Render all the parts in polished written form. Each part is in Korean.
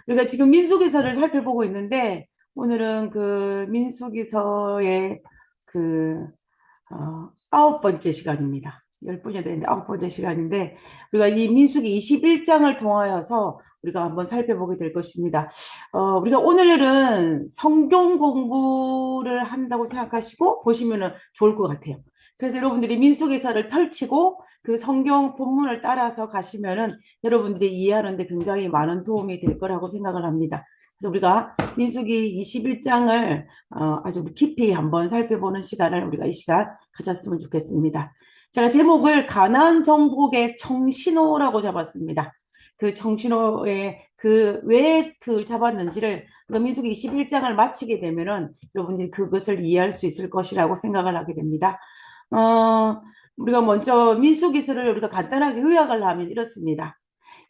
우리가 지금 민수기서를 살펴보고 있는데, 오늘은 그 민수기서의 그, 9번째 시간입니다. 10번이 되는데 9번째 시간인데, 우리가 이 민수기 21장을 통하여서 우리가 한번 살펴보게 될 것입니다. 우리가 오늘은 성경 공부를 한다고 생각하시고 보시면은 좋을 것 같아요. 그래서 여러분들이 민수기서를 펼치고 그 성경 본문을 따라서 가시면은 여러분들이 이해하는데 굉장히 많은 도움이 될 거라고 생각을 합니다. 그래서 우리가 민수기 21장을 아주 깊이 한번 살펴보는 시간을 우리가 이 시간 가졌으면 좋겠습니다. 제가 제목을 가나안 정복의 청신호라고 잡았습니다. 그 청신호의 왜 그 잡았는지를 민수기 21장을 마치게 되면은 여러분들이 그것을 이해할 수 있을 것이라고 생각을 하게 됩니다. 어, 우리가 먼저 민수기서를 우리가 간단하게 요약을 하면 이렇습니다.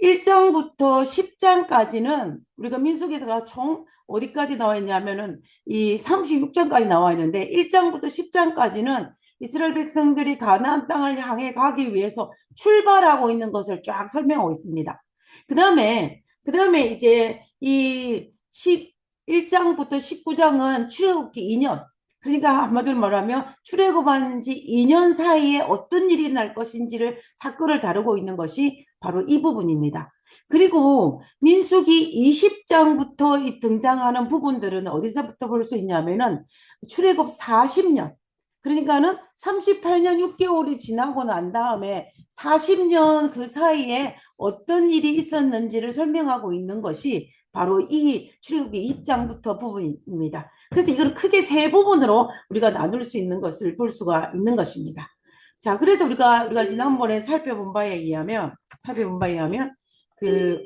1장부터 10장까지는 우리가 민수기서가 총 어디까지 나와 있냐면은 이 36장까지 나와 있는데 1장부터 10장까지는 이스라엘 백성들이 가나안 땅을 향해 가기 위해서 출발하고 있는 것을 쫙 설명하고 있습니다. 그다음에 이제 이 11장부터 19장은 출애굽기 2년, 그러니까 한마디로 말하면 출애굽한 지 2년 사이에 어떤 일이 날 것인지를 사건을 다루고 있는 것이 바로 이 부분입니다. 그리고 민수기 20장부터 등장하는 부분들은 어디서부터 볼 수 있냐면은 출애굽 40년, 그러니까는 38년 6개월이 지나고 난 다음에 40년 그 사이에 어떤 일이 있었는지를 설명하고 있는 것이 바로 이 출애굽기 20장부터 부분입니다. 그래서 이걸 크게 세 부분으로 우리가 나눌 수 있는 것을 볼 수가 있는 것입니다. 자, 그래서 우리가 지난번에 살펴본 바에 의하면 그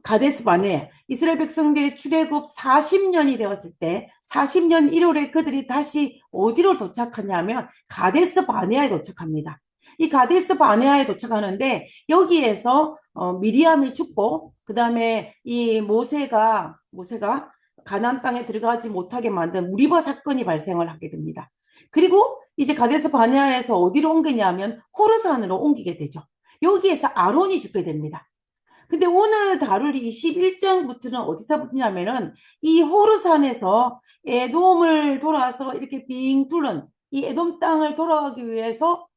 가데스 바네 이스라엘 백성들이 출애굽 40년이 되었을 때 40년 1월에 그들이 다시 어디로 도착하냐면 가데스 바네아에 도착합니다. 이 가데스 바네아에 도착하는데 여기에서 미리암이 죽고 그 다음에 이 모세가 가나안 땅에 들어가지 못하게 만든 무리바 사건이 발생을 하게 됩니다. 그리고 이제 가데스 바네아에서 어디로 옮기냐면 호르산으로 옮기게 되죠. 여기에서 아론이 죽게 됩니다. 근데 오늘 다룰 21장부터는 어디서 붙냐면은 이 호르산에서 에돔을 돌아서 이렇게 빙 둘른 이 에돔 땅을 돌아가기 위해서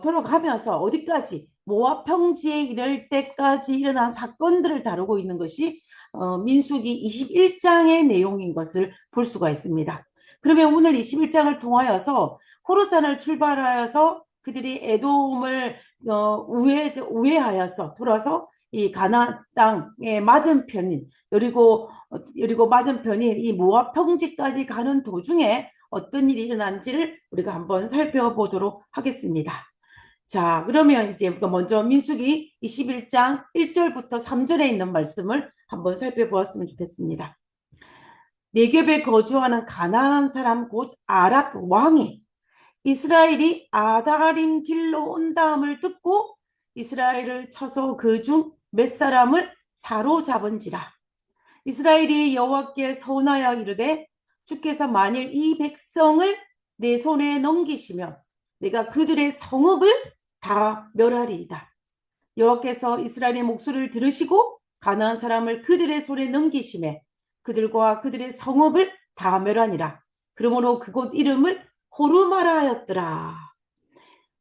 돌아가면서 어디까지 모압 평지에 이를 때까지 일어난 사건들을 다루고 있는 것이 민수기 21장의 내용인 것을 볼 수가 있습니다. 그러면 오늘 21장을 통하여서 호르산을 출발하여서 그들이 에돔을 우회하여서 돌아서 이 가나안 땅의 맞은편인 여리고 맞은편인 이 모압 평지까지 가는 도중에 어떤 일이 일어난지를 우리가 한번 살펴보도록 하겠습니다. 자, 그러면 이제 우리가 먼저 민수기 21장 1절부터 3절에 있는 말씀을 한번 살펴보았으면 좋겠습니다. 네겝에 거주하는 가나안 사람 곧 아락 왕이 이스라엘이 아다림 길로 온다음을 듣고 이스라엘을 쳐서 그 중 몇 사람을 사로잡은지라. 이스라엘이 여호와께 서운하여 이르되 주께서 만일 이 백성을 내 손에 넘기시면 내가 그들의 성읍을 다 멸하리이다. 여호와께서 이스라엘의 목소리를 들으시고 가나안 사람을 그들의 손에 넘기심에 그들과 그들의 성읍을 다 멸하니라. 그러므로 그곳 이름을 호르마라 하였더라.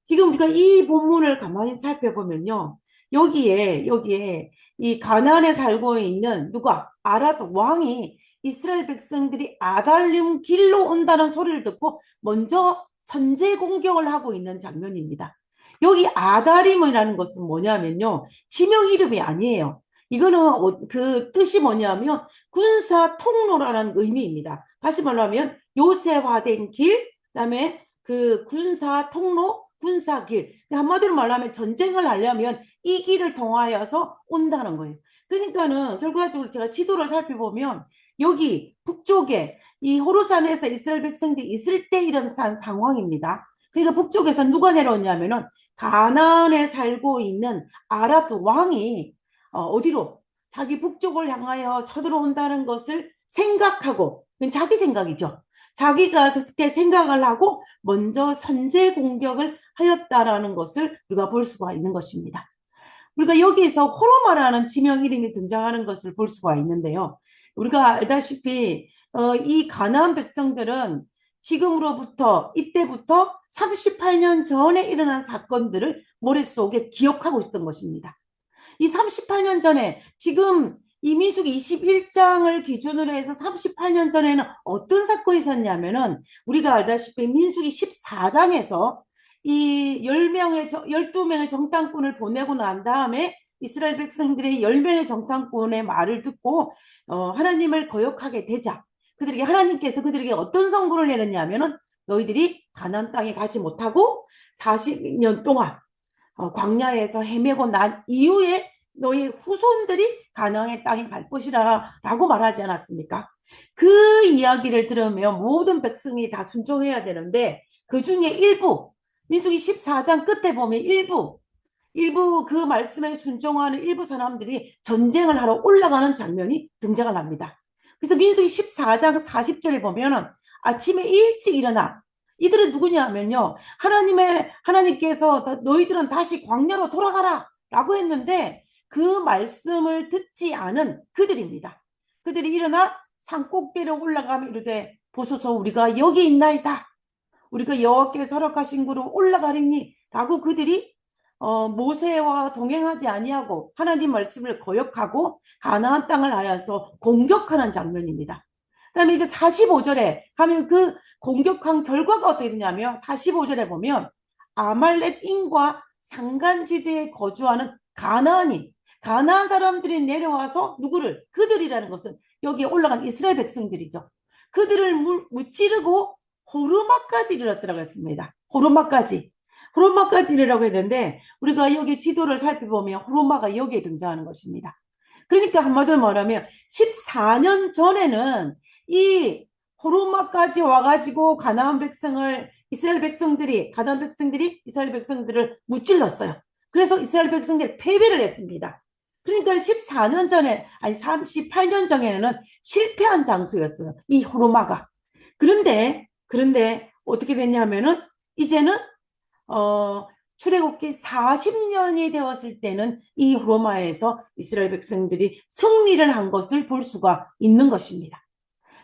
지금 우리가 이 본문을 가만히 살펴보면요. 여기에 이 가나안에 살고 있는 누가 아랏 왕이 이스라엘 백성들이 아달림 길로 온다는 소리를 듣고 먼저 선제 공격을 하고 있는 장면입니다. 여기 아다림이라는 것은 뭐냐면요. 지명 이름이 아니에요. 이거는 그 뜻이 뭐냐면 군사 통로라는 의미입니다. 다시 말하면 요새화된 길, 그다음에 그 군사 통로, 군사길. 한마디로 말하면 전쟁을 하려면 이 길을 통하여서 온다는 거예요. 그러니까는 결과적으로 제가 지도를 살펴보면 여기 북쪽에 이 호르산에서 이스라엘 백성들이 있을 때 이런 상황입니다. 그러니까 북쪽에서 누가 내려오냐면은 가나안에 살고 있는 아랏 왕이 어디로 자기 북쪽을 향하여 쳐들어온다는 것을 생각하고, 자기 생각이죠. 자기가 그렇게 생각을 하고 먼저 선제 공격을 하였다라는 것을 우리가 볼 수가 있는 것입니다. 우리가 여기에서 호르마라는 지명 이름이 등장하는 것을 볼 수가 있는데요. 우리가 알다시피 이 가나안 백성들은 지금으로부터 이때부터 38년 전에 일어난 사건들을 머릿속에 기억하고 있었던 것입니다. 이 38년 전에 지금 이 민수기 21장을 기준으로 해서 38년 전에는 어떤 사건이 있었냐면은 우리가 알다시피 민수기 14장에서 이 10명의 12명의 정탐꾼을 보내고 난 다음에 이스라엘 백성들이 10명의 정탐꾼의 말을 듣고 하나님을 거역하게 되자 그들에게 하나님께서 그들에게 어떤 선고를 내렸냐면은 너희들이 가나안 땅에 가지 못하고 40년 동안 광야에서 헤매고 난 이후에 너희 후손들이 가나안의 땅에 갈 것이라 라고 말하지 않았습니까? 그 이야기를 들으면 모든 백성이 다 순종해야 되는데 그 중에 일부 민수기 14장 끝에 보면 일부 그 말씀에 순종하는 일부 사람들이 전쟁을 하러 올라가는 장면이 등장을 합니다. 그래서 민수기 14장 40절에 보면은 아침에 일찍 일어나 이들은 누구냐면요. 하나님께서 너희들은 다시 광야로 돌아가라 라고 했는데 그 말씀을 듣지 않은 그들입니다. 그들이 일어나 산 꼭대기로 올라가며 이르되 보소서 우리가 여기 있나이다. 우리가 여호와께서 허락하신 곳으로 올라가리니 라고 그들이 모세와 동행하지 아니하고 하나님 말씀을 거역하고 가나안 땅을 하여서 공격하는 장면입니다. 그다음에 이제 45절에 가면 그 공격한 결과가 어떻게 되냐면 45절에 보면 아말렉인과 산간지대에 거주하는 가나안 사람들이 내려와서 누구를 그들이라는 것은 여기에 올라간 이스라엘 백성들이죠. 그들을 무찌르고 호르마까지 이르렀더라고 했습니다. 호르마까지 이르라고 했는데 우리가 여기 지도를 살펴보면 호르마가 여기에 등장하는 것입니다. 그러니까 한마디로 말하면 14년 전에는 이 호르마까지 와가지고 가나안 이스라엘 백성들을 무찔렀어요. 그래서 이스라엘 백성들이 패배를 했습니다. 그러니까 14년 전에, 아니 38년 전에는 실패한 장소였어요. 이 호르마가. 그런데 어떻게 됐냐면은 이제는 출애굽기 40년이 되었을 때는 이 로마에서 이스라엘 백성들이 승리를 한 것을 볼 수가 있는 것입니다.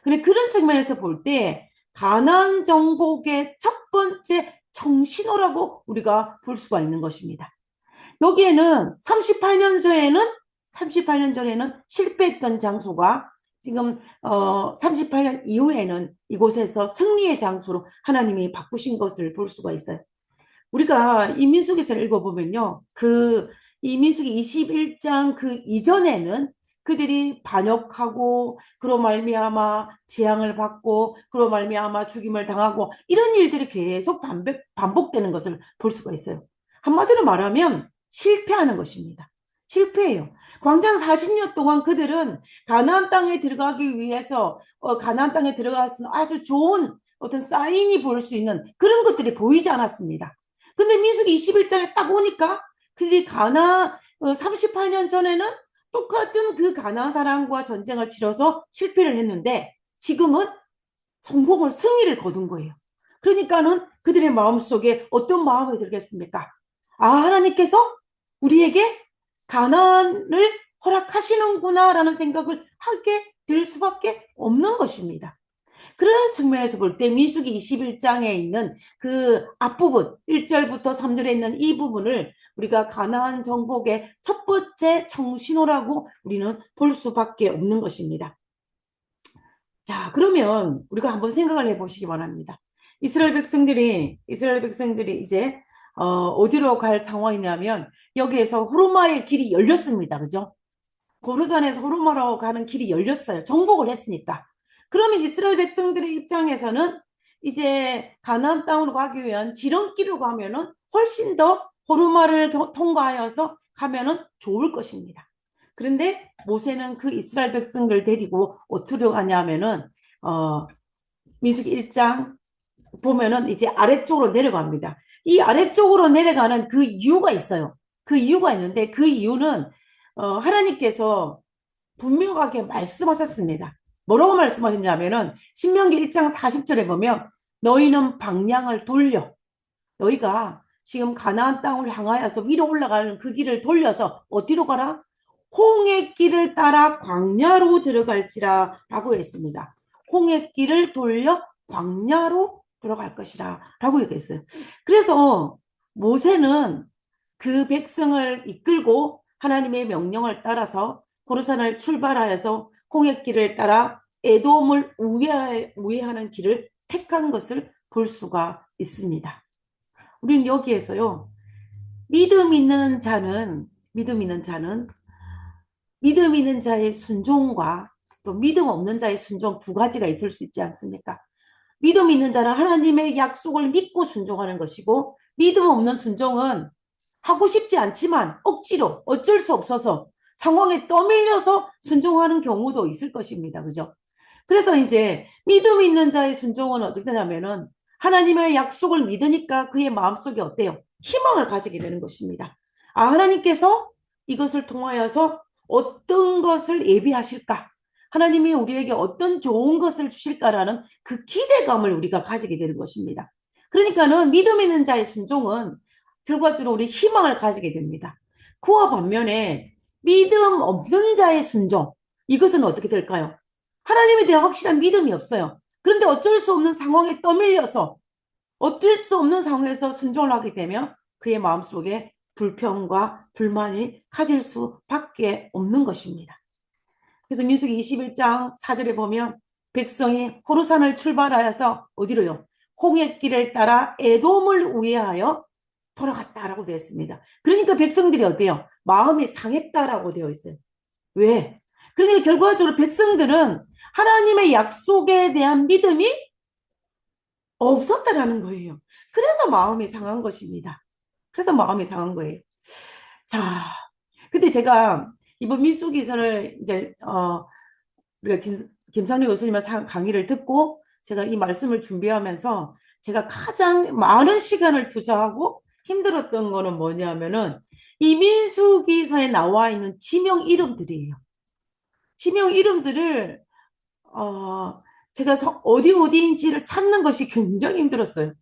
그런 측면에서 볼 때 가나안 정복의 첫 번째 청신호라고 우리가 볼 수가 있는 것입니다. 여기에는 38년 전에는 실패했던 장소가 지금 38년 이후에는 이곳에서 승리의 장소로 하나님이 바꾸신 것을 볼 수가 있어요. 우리가 이 민수기서를 읽어보면요. 이 민수기 21장 그 이전에는 그들이 반역하고 그로 말미암아 재앙을 받고 그로 말미암아 죽임을 당하고 이런 일들이 계속 반복되는 것을 볼 수가 있어요. 한마디로 말하면 실패하는 것입니다. 실패해요. 광장 40년 동안 그들은 가나안 땅에 들어가기 위해서 가나안 땅에 들어갔으면 아주 좋은 어떤 사인이 볼 수 있는 그런 것들이 보이지 않았습니다. 근데 민수기 21장에 딱 오니까 그들이 38년 전에는 똑같은 그 가나안 사람과 전쟁을 치러서 실패를 했는데 지금은 승리를 거둔 거예요. 그러니까는 그들의 마음속에 어떤 마음이 들겠습니까? 하나님께서 우리에게 가나안을 허락하시는구나 라는 생각을 하게 될 수밖에 없는 것입니다. 그런 측면에서 볼 때 민수기 21장에 있는 그 앞부분 1절부터 3절에 있는 이 부분을 우리가 가나안 정복의 첫 번째 청신호라고 우리는 볼 수밖에 없는 것입니다. 자, 그러면 우리가 한번 생각을 해보시기 바랍니다. 이스라엘 백성들이 이제 어디로 갈 상황이냐면 여기에서 호르마의 길이 열렸습니다. 그죠? 고르산에서 호르마로 가는 길이 열렸어요. 정복을 했으니까. 그러면 이스라엘 백성들의 입장에서는 이제 가나안 땅으로 가기 위한 지름길로 가면은 훨씬 더 호르마를 통과하여서 가면은 좋을 것입니다. 그런데 모세는 그 이스라엘 백성들 데리고 어디로 가냐면은 민수기 1장 보면은 이제 아래쪽으로 내려갑니다. 이 아래쪽으로 내려가는 그 이유가 있어요. 그 이유가 있는데 그 이유는 하나님께서 분명하게 말씀하셨습니다. 뭐라고 말씀하셨냐면은 신명기 1장 40절에 보면 너희는 방향을 돌려 너희가 지금 가나안 땅을 향하여서 위로 올라가는 그 길을 돌려서 어디로 가라? 홍해 길을 따라 광야로 들어갈지라 라고 했습니다. 홍해 길을 돌려 광야로 들어갈 것이라 라고 얘기했어요. 그래서 모세는 그 백성을 이끌고 하나님의 명령을 따라서 호르산을 출발하여서 홍해길을 따라 에돔을 우회하는 길을 택한 것을 볼 수가 있습니다. 우리는 여기에서요, 믿음 있는 자의 순종과 또 믿음 없는 자의 순종 두 가지가 있을 수 있지 않습니까? 믿음 있는 자는 하나님의 약속을 믿고 순종하는 것이고, 믿음 없는 순종은 하고 싶지 않지만 억지로 어쩔 수 없어서 상황에 떠밀려서 순종하는 경우도 있을 것입니다. 그죠? 그래서 이제 믿음 있는 자의 순종은 어떻게 되냐면은 하나님의 약속을 믿으니까 그의 마음속에 어때요? 희망을 가지게 되는 것입니다. 아, 하나님께서 이것을 통하여서 어떤 것을 예비하실까? 하나님이 우리에게 어떤 좋은 것을 주실까라는 그 기대감을 우리가 가지게 되는 것입니다. 그러니까는 믿음 있는 자의 순종은 결과적으로 우리 희망을 가지게 됩니다. 그와 반면에 믿음 없는 자의 순종, 이것은 어떻게 될까요? 하나님에 대한 확실한 믿음이 없어요. 그런데 어쩔 수 없는 상황에 떠밀려서 어쩔 수 없는 상황에서 순종을 하게 되면 그의 마음속에 불평과 불만이 가질 수밖에 없는 것입니다. 그래서 민수기 21장 4절에 보면 백성이 호르산을 출발하여서 어디로요? 홍해길을 따라 에돔을 우회하여 돌아갔다라고 되어 있습니다. 그러니까 백성들이 어때요? 마음이 상했다라고 되어 있어요. 왜? 그러니까 결과적으로 백성들은 하나님의 약속에 대한 믿음이 없었다라는 거예요. 그래서 마음이 상한 것입니다. 그래서 마음이 상한 거예요. 자, 근데 제가 이번 민수기서를 이제 우리가 김상리 교수님의 강의를 듣고 제가 이 말씀을 준비하면서 제가 가장 많은 시간을 투자하고 힘들었던 거는 뭐냐면은 이 민수기서에 나와 있는 지명 이름들이에요. 지명 이름들을 제가 어디인지를 찾는 것이 굉장히 힘들었어요.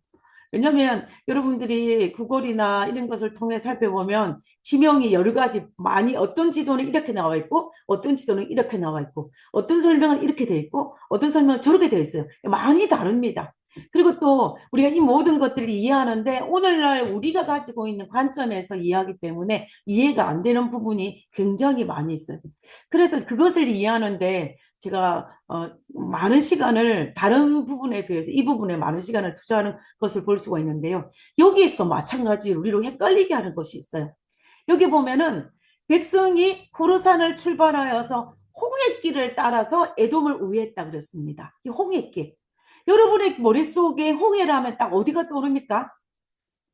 왜냐하면 여러분들이 구글이나 이런 것을 통해 살펴보면 지명이 여러 가지 많이 어떤 지도는 이렇게 나와 있고 어떤 지도는 이렇게 나와 있고 어떤 설명은 이렇게 되어 있고 어떤 설명은 저렇게 되어 있어요. 많이 다릅니다. 그리고 또 우리가 이 모든 것들을 이해하는데 오늘날 우리가 가지고 있는 관점에서 이해하기 때문에 이해가 안 되는 부분이 굉장히 많이 있어요. 그래서 그것을 이해하는데 제가 많은 시간을 다른 부분에 비해서 이 부분에 많은 시간을 투자하는 것을 볼 수가 있는데요. 여기에서도 마찬가지로 우리로 헷갈리게 하는 것이 있어요. 여기 보면은 백성이 호르산을 출발하여서 홍해길을 따라서 에돔을 우회했다 그랬습니다. 이 홍해길. 여러분의 머릿속에 홍해라면 딱 어디가 떠오릅니까?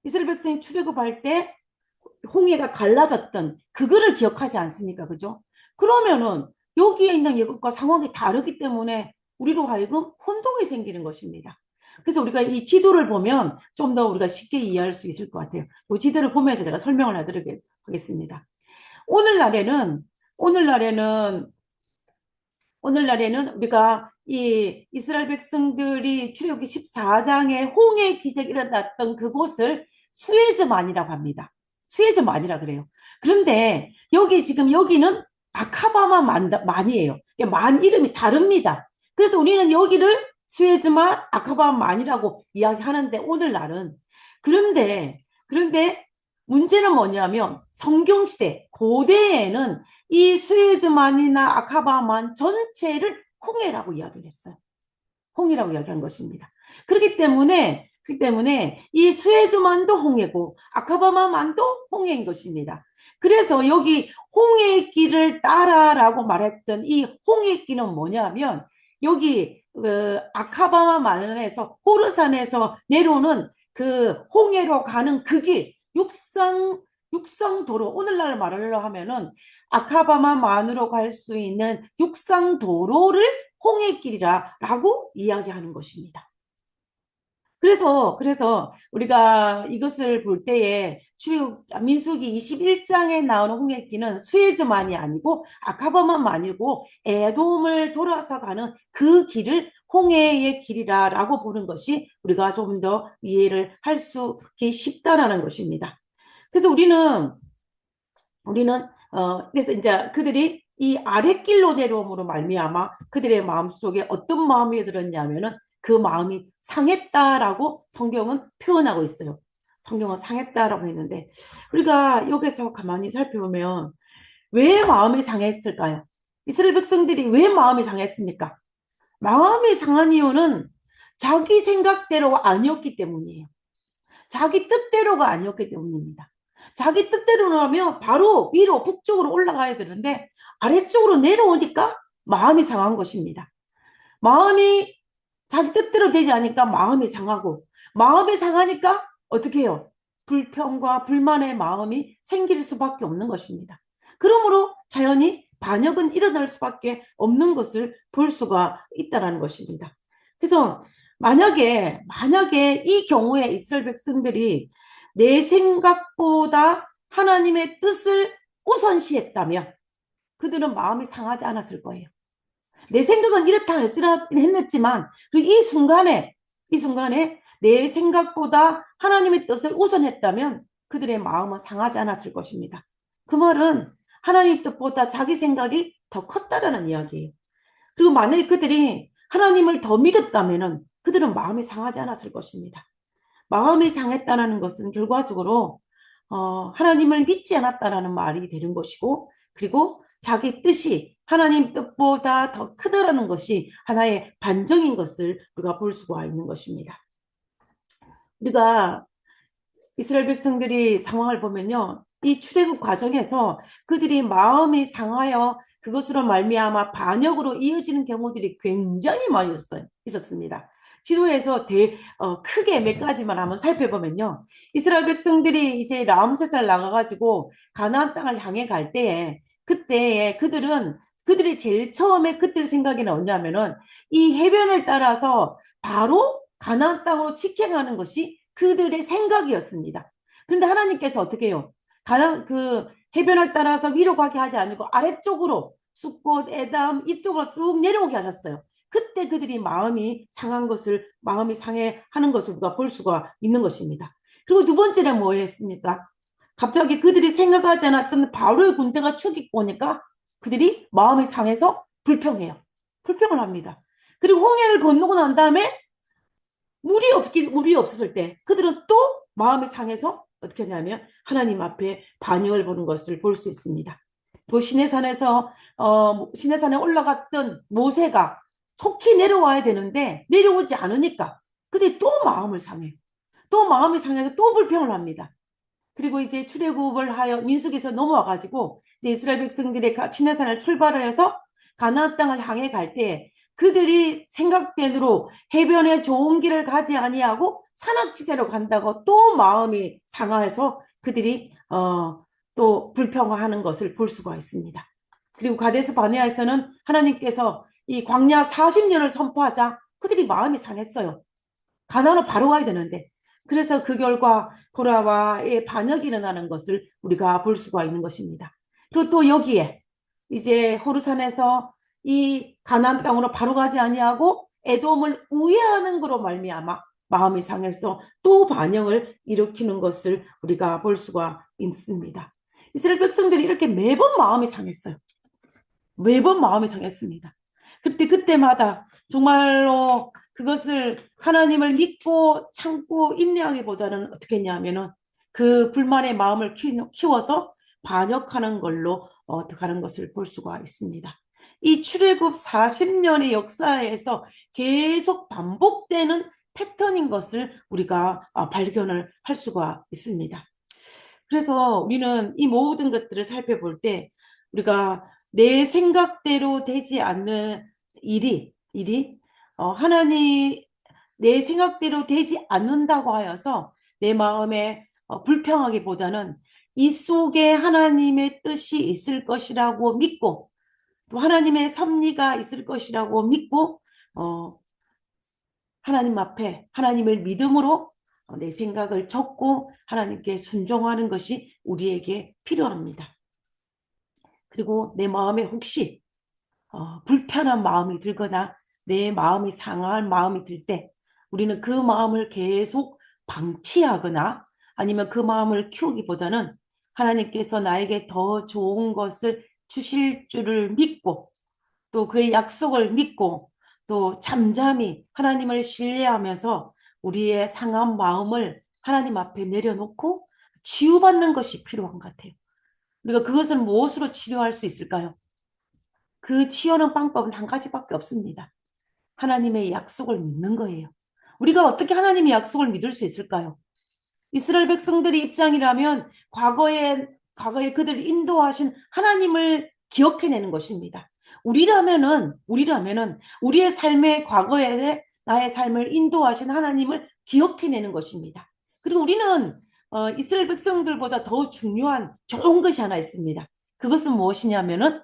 이스라엘 백성이 출애굽할 때 홍해가 갈라졌던 그거를 기억하지 않습니까? 그죠? 그러면은 여기에 있는 예국과 상황이 다르기 때문에 우리로 하여금 혼동이 생기는 것입니다. 그래서 우리가 이 지도를 보면 좀 더 우리가 쉽게 이해할 수 있을 것 같아요. 이 지도를 보면서 제가 설명을 해드리겠습니다. 오늘날에는 오늘날에는 오늘날에는 우리가 이 이스라엘 백성들이 출애굽기 14장에 홍해 기적이 일어났던 그곳을 수에즈만이라고 합니다. 수에즈만이라 그래요. 그런데 여기는 아카바만이에요. 만 이름이 다릅니다. 그래서 우리는 여기를 수에즈만 아카바만이라고 이야기하는데 오늘날은 그런데 문제는 뭐냐면 성경시대 고대에는 이 수에즈만이나 아카바만 전체를 홍해라고 이야기를 했어요. 홍해라고 이야기한 것입니다. 그렇기 때문에 이 수에즈만도 홍해고 아카바만도 홍해인 것입니다. 그래서 여기 홍해의 길을 따라라고 말했던 이 홍해의 길은 뭐냐면 여기 아카바만에서 호르산에서 내려오는 그 홍해로 가는 그 길, 육상도로, 오늘날 말로 하면은 아카바마만으로 갈 수 있는 육상도로를 홍해길이라고 이야기하는 것입니다. 그래서 우리가 이것을 볼 때에 민수기 21장에 나오는 홍해길은 수에즈만이 아니고 아카바만 아니고 에돔을 돌아서 가는 그 길을 홍해의 길이라고 보는 것이 우리가 좀 더 이해를 할 수 쉽다라는 것입니다. 그래서 우리는 그래서 이제 그들이 이 아랫길로 내려옴으로 말미암아 그들의 마음속에 어떤 마음이 들었냐면은 그 마음이 상했다라고 성경은 표현하고 있어요. 성경은 상했다라고 했는데 우리가 여기서 가만히 살펴보면 왜 마음이 상했을까요? 이스라엘 백성들이 왜 마음이 상했습니까? 마음이 상한 이유는 자기 생각대로 아니었기 때문이에요. 자기 뜻대로가 아니었기 때문입니다. 자기 뜻대로 하면 바로 위로 북쪽으로 올라가야 되는데 아래쪽으로 내려오니까 마음이 상한 것입니다. 마음이 자기 뜻대로 되지 않으니까 마음이 상하고 마음이 상하니까 어떻게 해요? 불평과 불만의 마음이 생길 수밖에 없는 것입니다. 그러므로 자연히 반역은 일어날 수밖에 없는 것을 볼 수가 있다는 것입니다. 그래서 만약에 이 경우에 이스라엘 백성들이 내 생각보다 하나님의 뜻을 우선시했다면 그들은 마음이 상하지 않았을 거예요. 내 생각은 이렇다 했지만 이 순간에 내 생각보다 하나님의 뜻을 우선했다면 그들의 마음은 상하지 않았을 것입니다. 그 말은 하나님 뜻보다 자기 생각이 더 컸다라는 이야기예요. 그리고 만약에 그들이 하나님을 더 믿었다면 그들은 마음이 상하지 않았을 것입니다. 마음이 상했다는 것은 결과적으로 하나님을 믿지 않았다라는 말이 되는 것이고 그리고 자기 뜻이 하나님 뜻보다 더 크다라는 것이 하나의 반증인 것을 우리가 볼 수가 있는 것입니다. 우리가 이스라엘 백성들이 상황을 보면요. 이 출애굽 과정에서 그들이 마음이 상하여 그것으로 말미암아 반역으로 이어지는 경우들이 굉장히 많이 있었습니다. 지도에서 크게 몇 가지만 한번 살펴보면요. 이스라엘 백성들이 이제 라암셋을 나가가지고 가나안 땅을 향해 갈 때에 그때에 그들이 제일 처음에 그들 생각이 나오냐면은 이 해변을 따라서 바로 가나안 땅으로 직행하는 것이 그들의 생각이었습니다. 그런데 하나님께서 어떻게 해요? 그 해변을 따라서 위로 가게 하지 않고 아래쪽으로 숫꽃, 에담 이쪽으로 쭉 내려오게 하셨어요. 그때 그들이 마음이 상해 하는 것을 우리가 볼 수가 있는 것입니다. 그리고 두 번째는 뭐 했습니까? 갑자기 그들이 생각하지 않았던 바로의 군대가 추격고 오니까 그들이 마음이 상해서 불평해요. 불평을 합니다. 그리고 홍해를 건너고 난 다음에 물이 없었을 때 그들은 또 마음이 상해서 어떻게 하냐면 하나님 앞에 반역을 보는 것을 볼 수 있습니다. 또 시내산에 올라갔던 모세가 속히 내려와야 되는데 내려오지 않으니까 그들이 또 마음을 상해요. 또 마음이 상해서 또 불평을 합니다. 그리고 이제 출애굽을 하여 민수기에서 넘어와 가지고 이제 이스라엘 백성들이 시내산을 출발을 해서 가나안 땅을 향해 갈 때 그들이 생각대로 해변에 좋은 길을 가지 아니하고 산악지대로 간다고 또 마음이 상하여서 그들이 또 불평하는 것을 볼 수가 있습니다. 그리고 가데스 바네아에서는 하나님께서 이 광야 40년을 선포하자 그들이 마음이 상했어요. 가나안으로 바로 가야 되는데 그래서 그 결과 고라와의 반역이 일어나는 것을 우리가 볼 수가 있는 것입니다. 그리고 또 여기에 이제 호르산에서 이 가나안 땅으로 바로 가지 아니하고 에돔을 우회하는 거로 말미암아 마음이 상해서 또 반역을 일으키는 것을 우리가 볼 수가 있습니다. 이스라엘 백성들이 이렇게 매번 마음이 상했어요. 매번 마음이 상했습니다. 그때마다 정말로 그것을 하나님을 믿고 참고 인내하기보다는 어떻게 했냐면은 그 불만의 마음을 키워서 반역하는 걸로 가는 것을 볼 수가 있습니다. 이 출애굽 40년의 역사에서 계속 반복되는 패턴인 것을 우리가 발견을 할 수가 있습니다. 그래서 우리는 이 모든 것들을 살펴볼 때 우리가 내 생각대로 되지 않는 일이 하나님 내 생각대로 되지 않는다고 하여서 내 마음에 불평하기보다는 이 속에 하나님의 뜻이 있을 것이라고 믿고 또 하나님의 섭리가 있을 것이라고 믿고 하나님 앞에 하나님을 믿음으로 내 생각을 적고 하나님께 순종하는 것이 우리에게 필요합니다. 그리고 내 마음에 혹시 불편한 마음이 들거나 내 마음이 상한 마음이 들 때 우리는 그 마음을 계속 방치하거나 아니면 그 마음을 키우기보다는 하나님께서 나에게 더 좋은 것을 주실 줄을 믿고 또 그의 약속을 믿고 또 잠잠히 하나님을 신뢰하면서 우리의 상한 마음을 하나님 앞에 내려놓고 치유받는 것이 필요한 것 같아요. 우리가 그것을 무엇으로 치료할 수 있을까요? 그 치유하는 방법은 한 가지밖에 없습니다. 하나님의 약속을 믿는 거예요. 우리가 어떻게 하나님의 약속을 믿을 수 있을까요? 이스라엘 백성들의 입장이라면 과거에 그들을 인도하신 하나님을 기억해내는 것입니다. 우리라면은 우리의 삶의 과거에 나의 삶을 인도하신 하나님을 기억해내는 것입니다. 그리고 우리는 이스라엘 백성들보다 더 중요한 좋은 것이 하나 있습니다. 그것은 무엇이냐면은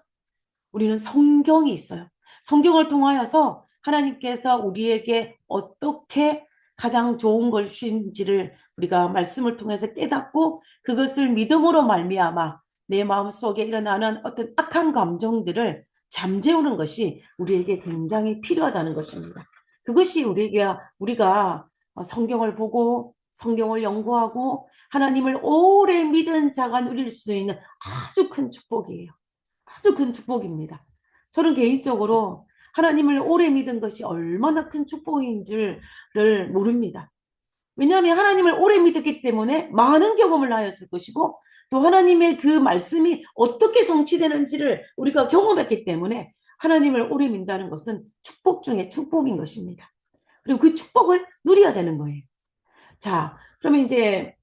우리는 성경이 있어요. 성경을 통하여서 하나님께서 우리에게 어떻게 가장 좋은 것인지를 우리가 말씀을 통해서 깨닫고 그것을 믿음으로 말미암아 내 마음속에 일어나는 어떤 악한 감정들을 잠재우는 것이 우리에게 굉장히 필요하다는 것입니다. 그것이 우리가 성경을 보고 성경을 연구하고 하나님을 오래 믿은 자가 누릴 수 있는 아주 큰 축복이에요. 아주 큰 축복입니다. 저는 개인적으로 하나님을 오래 믿은 것이 얼마나 큰 축복인지를 모릅니다. 왜냐하면 하나님을 오래 믿었기 때문에 많은 경험을 하였을 것이고 또 하나님의 그 말씀이 어떻게 성취되는지를 우리가 경험했기 때문에 하나님을 오래 믿는다는 것은 축복 중에 축복인 것입니다. 그리고 그 축복을 누려야 되는 거예요. 자, 그러면 이제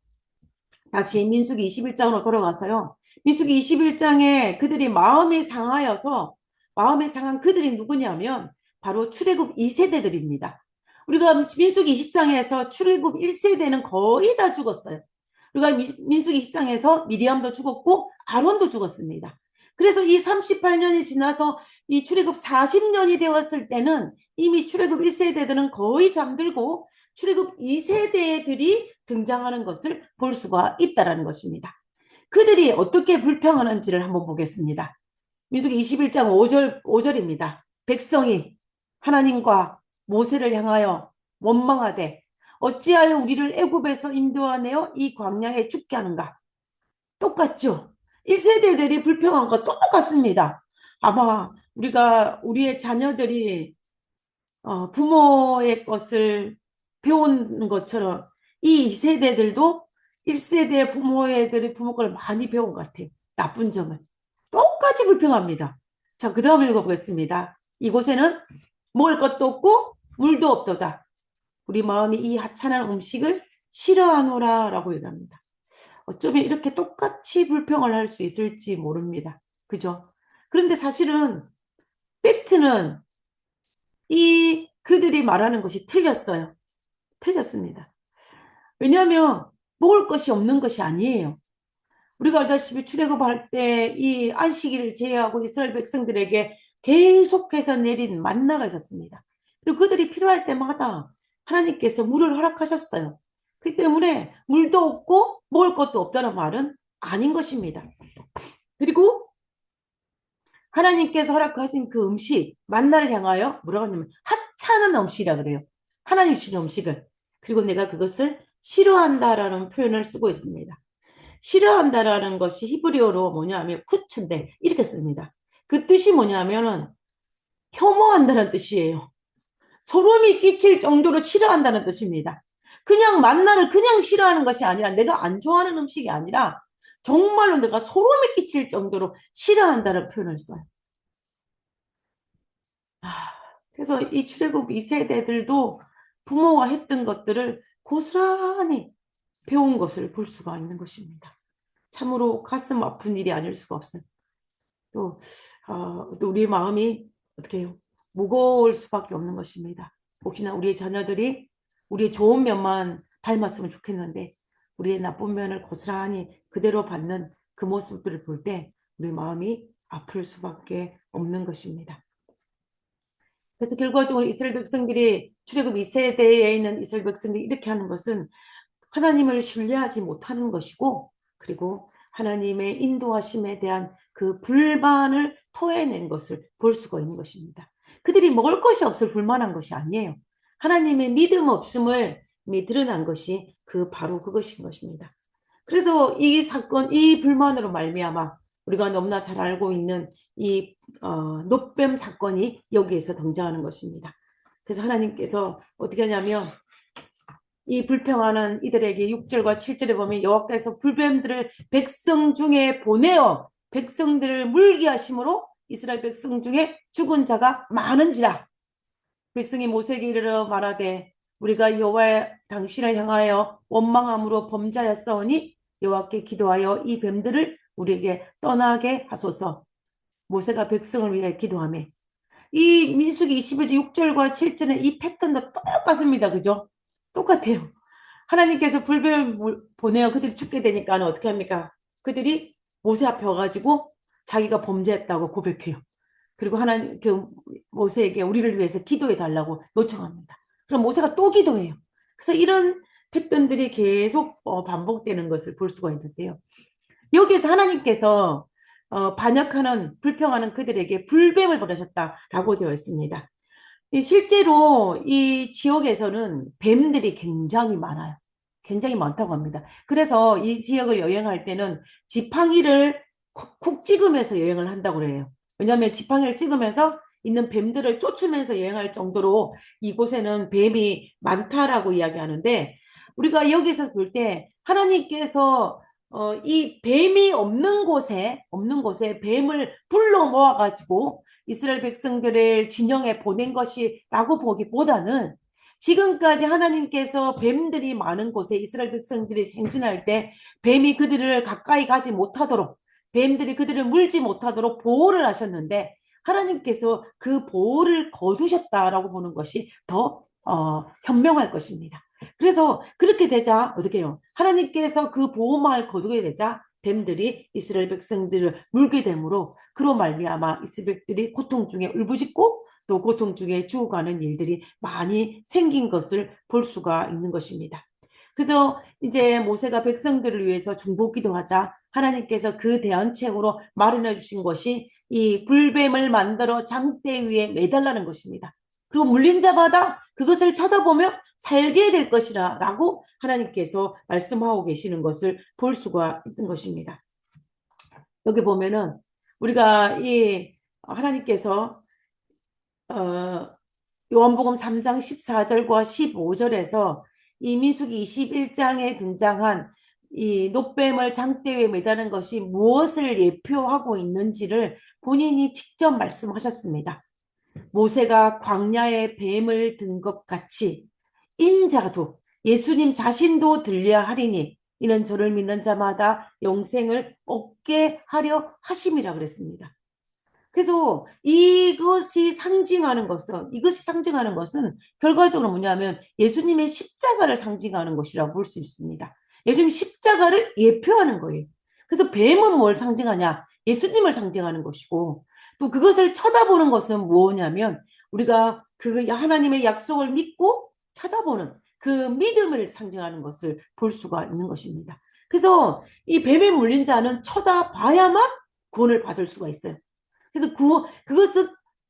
다시 민수기 21장으로 돌아가서요. 민수기 21장에 그들이 마음이 상한 그들이 누구냐면 바로 출애굽 2세대들입니다. 우리가 민수기 20장에서 출애굽 1세대는 거의 다 죽었어요. 우리가 민수기 20장에서 미디암도 죽었고 아론도 죽었습니다. 그래서 이 38년이 지나서 이 출애굽 40년이 되었을 때는 이미 출애굽 1세대들은 거의 잠들고 출애굽 2세대들이 등장하는 것을 볼 수가 있다는 것입니다. 그들이 어떻게 불평하는지를 한번 보겠습니다. 민수기 21장 5절입니다. 백성이 하나님과 모세를 향하여 원망하되 어찌하여 우리를 애굽에서 인도하내어 이 광야에 죽게 하는가? 똑같죠? 1세대들이 불평한 거 똑같습니다. 아마 우리의 자녀들이 부모의 것을 배운 것처럼 이 세대들도 1세대 부모들이 부모 걸 많이 배운 것 같아요. 나쁜 점을. 똑같이 불평합니다. 자, 그 다음 읽어보겠습니다. 이곳에는 먹을 것도 없고 물도 없도다. 우리 마음이 이 하찮은 음식을 싫어하노라 라고 얘기합니다. 어쩌면 이렇게 똑같이 불평을 할 수 있을지 모릅니다. 그죠? 그런데 사실은 팩트는 그들이 말하는 것이 틀렸어요. 틀렸습니다. 왜냐하면 먹을 것이 없는 것이 아니에요. 우리가 알다시피 출애굽할 때 이 안식일을 제외하고 이스라엘 백성들에게 계속해서 내린 만나가 있었습니다. 그리고 그들이 필요할 때마다 하나님께서 물을 허락하셨어요. 그 때문에 물도 없고 먹을 것도 없다는 말은 아닌 것입니다. 그리고 하나님께서 허락하신 그 음식, 만나를 향하여 뭐라고 하냐면 하찮은 음식이라 그래요. 하나님 주신 음식을. 그리고 내가 그것을 싫어한다라는 표현을 쓰고 있습니다. 싫어한다라는 것이 히브리어로 뭐냐면 쿠츠인데 이렇게 씁니다. 그 뜻이 뭐냐면은 혐오한다는 뜻이에요. 소름이 끼칠 정도로 싫어한다는 뜻입니다. 그냥 만나를 그냥 싫어하는 것이 아니라 내가 안 좋아하는 음식이 아니라 정말로 내가 소름이 끼칠 정도로 싫어한다는 표현을 써요. 그래서 이 출애굽 2세대들도 부모가 했던 것들을 고스란히 배운 것을 볼 수가 있는 것입니다. 참으로 가슴 아픈 일이 아닐 수가 없어요. 또 우리의 마음이 어떻게 해요? 무거울 수밖에 없는 것입니다. 혹시나 우리의 자녀들이 우리의 좋은 면만 닮았으면 좋겠는데 우리의 나쁜 면을 고스란히 그대로 받는 그 모습들을 볼 때 우리 마음이 아플 수밖에 없는 것입니다. 그래서 결과적으로 이스라엘 백성들이 출애굽 2세대에 있는 이스라엘 백성들이 이렇게 하는 것은 하나님을 신뢰하지 못하는 것이고, 그리고 하나님의 인도하심에 대한 그 불만을 토해낸 것을 볼 수가 있는 것입니다. 그들이 먹을 것이 없을 불만한 것이 아니에요. 하나님의 믿음 없음을 드러난 것이 바로 그것인 것입니다. 그래서 이 사건, 이 불만으로 말미암아 우리가 너무나 잘 알고 있는 이 놋뱀 사건이 여기에서 등장하는 것입니다. 그래서 하나님께서 어떻게 하냐면 이 불평하는 이들에게 6절과 7절에 보면 여호와께서 불뱀들을 백성 중에 보내어 백성들을 물게 하심으로 이스라엘 백성 중에 죽은 자가 많은지라. 백성이 모세에게 이르러 말하되 우리가 여호와 당신을 향하여 원망함으로 범죄하였사오니 여호와께 기도하여 이 뱀들을 우리에게 떠나게 하소서. 모세가 백성을 위해 기도하며 이 민수기 21장 6절과 7절은 이 패턴도 똑같습니다. 그죠? 똑같아요. 하나님께서 불뱀을 보내어 그들이 죽게 되니까 어떻게 합니까? 그들이 모세 앞에 와가지고 자기가 범죄했다고 고백해요. 그리고 하나님 모세에게 우리를 위해서 기도해 달라고 요청합니다. 그럼 모세가 또 기도해요. 그래서 이런 패턴들이 계속 반복되는 것을 볼 수가 있는데요. 여기에서 하나님께서 반역하는 불평하는 그들에게 불뱀을 보내셨다라고 되어 있습니다. 실제로 이 지역에서는 뱀들이 굉장히 많아요. 굉장히 많다고 합니다. 그래서 이 지역을 여행할 때는 지팡이를 콕 찍으면서 여행을 한다고 그래요. 왜냐하면 지팡이를 찍으면서 있는 뱀들을 쫓으면서 여행할 정도로 이곳에는 뱀이 많다라고 이야기하는데, 우리가 여기서 볼 때 하나님께서 이 뱀이 없는 곳에 뱀을 불러 모아가지고 이스라엘 백성들을 진영에 보낸 것이라고 보기보다는 지금까지 하나님께서 뱀들이 많은 곳에 이스라엘 백성들이 행진할 때 뱀이 그들을 가까이 가지 못하도록, 뱀들이 그들을 물지 못하도록 보호를 하셨는데 하나님께서 그 보호를 거두셨다라고 보는 것이 더 현명할 것입니다. 그래서 그렇게 되자 어떻게 해요? 하나님께서 그 보호망을 거두게 되자 뱀들이 이스라엘 백성들을 물게 되므로 그로 말미암아 이스라엘 백들이 고통 중에 울부짖고 또 고통 중에 죽어가는 일들이 많이 생긴 것을 볼 수가 있는 것입니다. 그래서 이제 모세가 백성들을 위해서 중보기도하자 하나님께서 그 대안책으로 마련해 주신 것이 이 불뱀을 만들어 장대 위에 매달라는 것입니다. 그리고 물린 자마다 그것을 쳐다보며 살게 될 것이라 라고 하나님께서 말씀하고 계시는 것을 볼 수가 있는 것입니다. 여기 보면은 우리가 이 하나님께서 요한복음 3장 14절과 15절에서 이 민수기 21장에 등장한 이 놋뱀을 장대에 매다는 것이 무엇을 예표하고 있는지를 본인이 직접 말씀하셨습니다. 모세가 광야에 뱀을 든 것 같이 인자도 예수님 자신도 들려야 하리니 이는 저를 믿는 자마다 영생을 얻게 하려 하심이라 그랬습니다. 그래서 이것이 상징하는 것은 결과적으로 뭐냐면 예수님의 십자가를 상징하는 것이라고 볼 수 있습니다. 예수님 십자가를 예표하는 거예요. 그래서 뱀은 뭘 상징하냐? 예수님을 상징하는 것이고, 또 그것을 쳐다보는 것은 뭐냐면 우리가 그 하나님의 약속을 믿고 쳐다보는 그 믿음을 상징하는 것을 볼 수가 있는 것입니다. 그래서 이 뱀에 물린 자는 쳐다봐야만 구원을 받을 수가 있어요. 그래서 그것은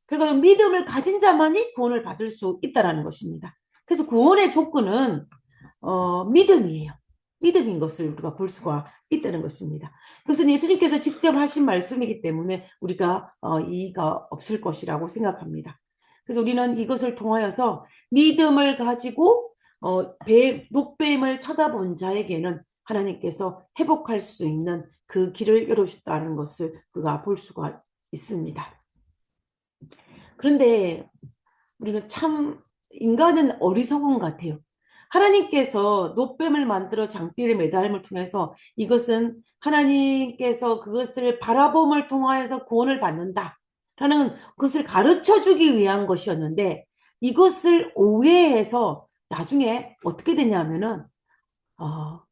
결국 믿음을 가진 자만이 구원을 받을 수 있다는 것입니다. 그래서 구원의 조건은 믿음이에요. 믿음인 것을 우리가 볼 수가 있다는 것입니다. 그것은 예수님께서 직접 하신 말씀이기 때문에 우리가 이의가 없을 것이라고 생각합니다. 그래서 우리는 이것을 통하여서 믿음을 가지고 놋뱀을 쳐다본 자에게는 하나님께서 회복할 수 있는 그 길을 열어주셨다는 것을 우리가 볼 수가 있습니다. 그런데 우리는 참 인간은 어리석은 것 같아요. 하나님께서 놋뱀을 만들어 장대에 매달음을 통해서 이것은 하나님께서 그것을 바라봄을 통하여서 구원을 받는다라는 것을 가르쳐주기 위한 것이었는데 이것을 오해해서 나중에 어떻게 되냐면은